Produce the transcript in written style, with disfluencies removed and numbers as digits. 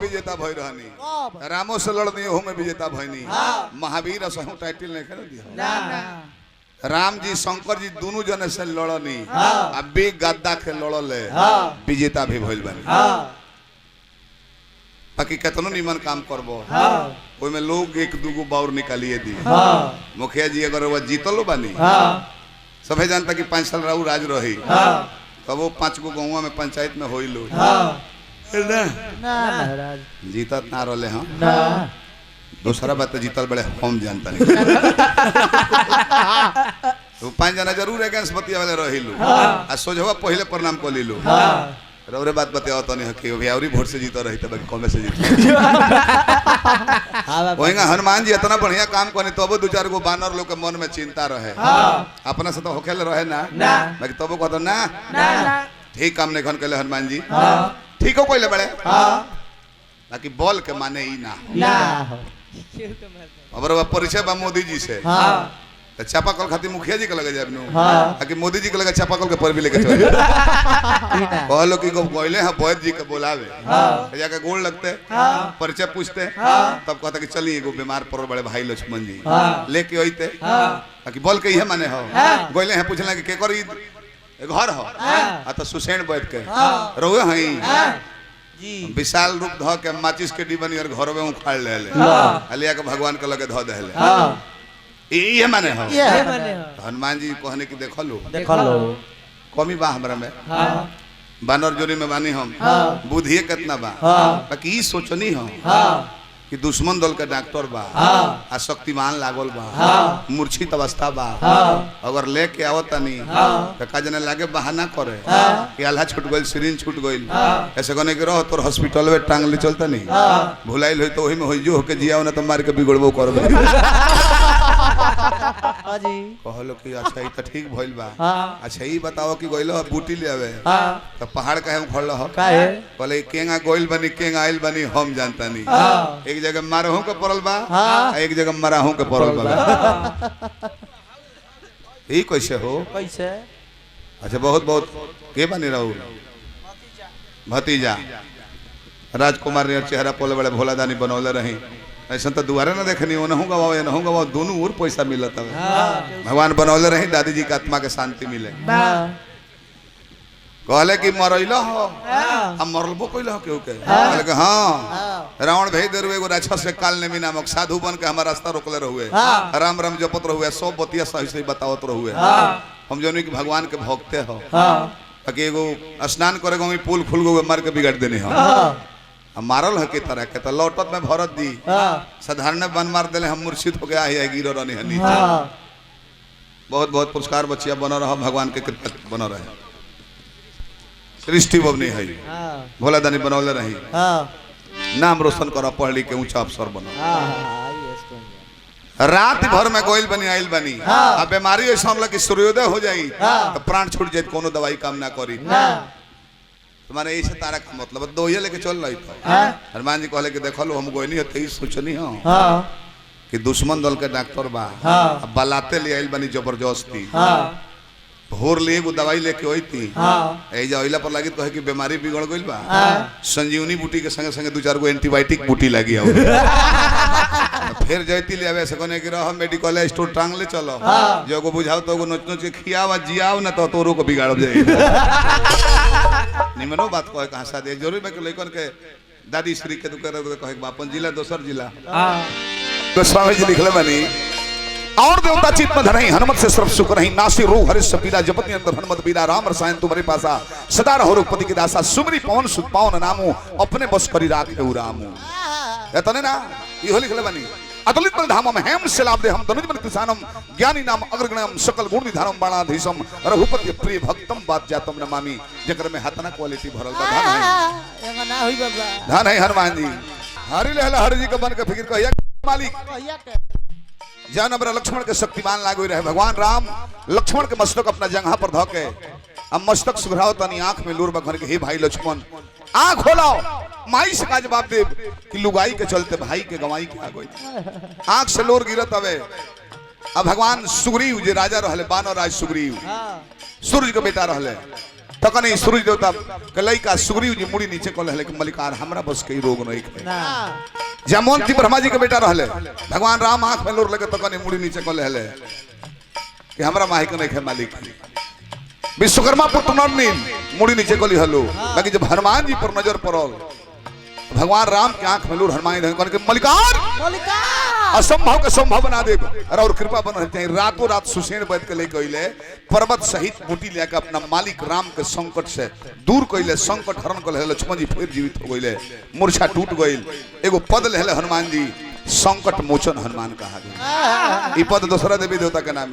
विजेता भई रहनी, रामो से लड़नी हो में विजेता भईनी, महावीर असहु टाइटल नहीं खेल दिया। राम जी शंकर जी दोनों जने से लड़नी, अब बे गद्दा के लड़ले विजेता भी भइल बानी। बाकी केतनो निमन काम करबो ओइ में लोग एक दूगो बाउर निकालिए दी। मुखिया जी अगर वो जीतलो बानी सभे जानता कि 5 साल राउ राज रही, तब वो 5 गो गाँव में पंचायत में होई लो जीतत ना रहे हम। दूसरा बात तो जीतल बड़े हम जानता नहीं तो 5 जना जरूर अगेंस्ट बतिया वाले रहिलु आ सोझवा पहले प्रणाम कर लिलु। रौरे बात बताओ तो नहीं कि अभी वोट से जीता रही बाकी कमे से जीता वहींगा हनुमान जी इतना बढ़िया काम करनी तब 2-4 गो बानर लोग के मन में चिंता रहे, अपना से तो होखेल रहे ना बाकी तब कहते ना ठीक काम नहीं खन कहले हनुमान जी ठीक हो कहले बड़े बाकी बोल के माने ही ना। अब परिचय बा मोदी जी से चापाकल खातिर मुखिया जी के लगे जाए कि मोदी जी के लगे चापाकल के पर भी लेके चले कहलो कि गइले हैं वैद्य जी के बोलावे जाके गोड़ लगते परिचय पूछते तब कहता कि चलिए एगो बीमार पड़ल बड़े भाई लक्ष्मण जी लेके अइते कि बोल के इहे माने हो गइले हैं पूछला कि केकर घर हो आ तो सुसैन बैठ के रहुए हई विशाल रूप ध के माचिस के डिबन और घर में उखाड़ ले अलिया के भगवान के लगे ध देले ये माने हो। हनुमान जी कहने की देखो लो कमी बा हमरा में बानर जोरी में बानी हम बुद्धि कितना बा बाकी ई सोचनी हो कि दुश्मन दल के डॉक्टर बा आ शक्तिमान लागल बा मूर्छित अवस्था बा अगर लेके आवतनी तो का जने लागे बहाना करे कि आल्हा छूट गइल सिरिंज छूट गइल ऐसे कहने के रहो तोर हॉस्पिटल में टांग ले चलता नहीं भुलाइल होई तो ओही में होई जो होके जियाव ना तो मार के बिगड़बो करबे हाजी कहलो कि अच्छा ई त ठीक भइल बा अच्छा ई बताओ कि गइल बूटी ले आवे तो पहाड़ काहे में खड़ल हो काहे बोले केंगा गइल बनी केंगा आइल बनी हम जानता नहीं एक जगह मारहू के पड़ल बा एक जगह मराहू के पड़ल बा ई कैसे हो कैसे अच्छा बहुत बहुत के बनी रहू भतीजा राजकुमार ने चेहरा पोले बड़े भोला दानी बनौले रही ऐसा तो दुआरे ना देखनी ओनहू गवाओ एनहू गवाओ दोनों और पैसा मिलता है भगवान बनौले रही दादी जी की आत्मा के शांति मिले कहले कि मरैलो हो हम मरलबो कइलो हो केहू के कहले कि हां रावण भेज दे एगो राक्षस से काल नेमी नामक साधु बन के हमारा रास्ता रोकले रहुए राम राम जपत रहुए सब बतिया सही सही बतावत रहुए हम जौन कि भगवान के भक्ते हो ताकि एगो स्नान करे गो पुल खुल गो मार के बिगाड़ देनी हो मारल है की तरह के तो लौटत में भरत दी साधारण बन मार देले हम मूर्छित हो गया है गिरो रहनी हनी बहुत बहुत पुरस्कार बचिया बना रहा भगवान के कृपा बना रहे सृष्टि बबनी है भोला दानी बनौले रही नाम रोशन करो पढ़ लिख के ऊंचा अफसर बनो रात भर में गोइल बनी आइल बनी अब बीमारी ऐसा होला कि सूर्योदय हो जाई तो प्राण छूट जाए कोनो दवाई काम ना करी तुम्हारे ऐसे तारा का मतलब दो ये लेके चल रही था हनुमान जी कहले कि देखो लो हम गोइनी होते ही सोचनी हो कि दुश्मन दल के डॉक्टर बा बलाते ले आइल बनी जबरदस्ती भोर लिए वो दवाई लेके आई थी ऐजा ओइला पर लगी तो है कि बीमारी बिगड़ गइल बा संजीवनी बूटी के संगे संगे 2-4 गो एंटीबायोटिक बूटी लगी हो फिर जैती ले आवे से कोने कि रह मेडिकल स्टोर टांग ले चलो जो को बुझाओ तो नोच नोच के खियावा जियाव ना तो तोरो को बिगाड़ जाए निमनो बात कहे कहां सा दे जरूरी में के लइकन के दादी श्री के दुकर कहे अपन जिला दोसर जिला तो स्वामी जी लिखले बनी और देवता चित्त में धरई हनुमत से सर्व सुख रही नासी रो हरिष पीरा जपति अंतर हनुमत बीरा राम रसायन तुम्हारे पासा सदा रहो रघुपति की दासा सुमरी पवन सुत पावन नामो अपने बस करी राखे रामो एतने ना इहो लिखले बनी अतुलित बल धामम हेम शिलाब दे हम धनुज बन किसानम ज्ञानी नाम अग्रगणम सकल गुण निधानम बाणाधीशम रघुपति प्रिय भक्तम बात जातम नमामि जेकर में हतना क्वालिटी भरल बा धन है एंगा ना होई बाबा धन है हनुमान जी हरि लहला हरि जी के बन के फिकिर कहिया मालिक कहिया के जान हमरा लक्ष्मण के शक्तिमान लागो रहे भगवान राम लक्ष्मण के मस्तक अपना जंघा पर धो के अब मस्तक सुघराओ तनी आंख में लूर बखर के हे भाई लक्ष्मण आंख खोलाओ माई से का जवाब दे कि लुगाई के चलते भाई के गवाई के आ गई आंख से लोर गिरत हवे अब भगवान सुग्रीव जे राजा रहले बानर राज सुग्रीव सूर्य के बेटा रहले तकने सूर्य देवता कलई का सुग्रीव जी मुड़ी नीचे कल हले कि मलिकार हमरा बस के रोग नहीं है ना जमवंती ब्रह्मा जी के बेटा रहले भगवान राम आंख में लोर लगे तकने मुड़ी नीचे कल हले कि हमरा माही के नहीं है मालिक विश्वकर्मा पुत्र नरनील मुड़ी नीचे कली हलो बाकी जब हनुमान जी पर नजर पड़ल भगवान राम के आंख में लोर हनुमान जी कहने के मलिकार असंभव के संभव बना दे और कृपा बन चाहिए रातों रात सुसेन बैठ के लेके अइले पर्वत सहित बूटी लेके अपना मालिक राम के संकट से दूर कइले संकट हरण कर लक्ष्मण जी फिर जीवित हो गइले मूर्छा टूट गइल एगो पद लेले हनुमान जी संकट मोचन हनुमान कहा गया ई पद दूसरा देवी देवता के नाम